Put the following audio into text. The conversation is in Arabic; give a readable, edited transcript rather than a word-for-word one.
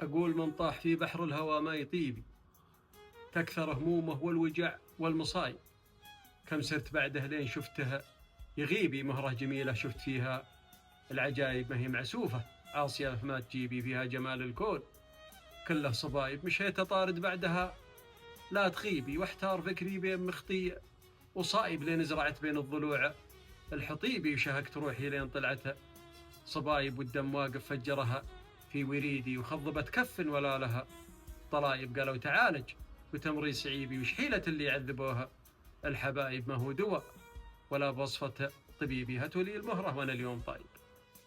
أقول من طاح في بحر الهوى ما يطيبي، تكثر همومه والوجع والمصايب. كم سرت بعده لين شفتها يغيبي، مهرة جميلة شفت فيها العجايب، ما هي معسوفة عاصية ما تجيبي، فيها جمال الكون كله صبايب. مشيت أطارد بعدها لا تغيبي، واحتار فكري بين مخطية وصايب، لين زرعت بين الضلوع الحطيبي، وشهقت روحي لين طلعتها صبايب، والدم واقف فجرها في وريدي، وخضبت كف ولا لها طلايب. قالوا تعالج وتمري صعيبي، وش حيلة اللي يعذبوها الحبايب، ما هو دواء ولا بوصفة طبيبي، هاتوا لي المهرة وانا اليوم طيب.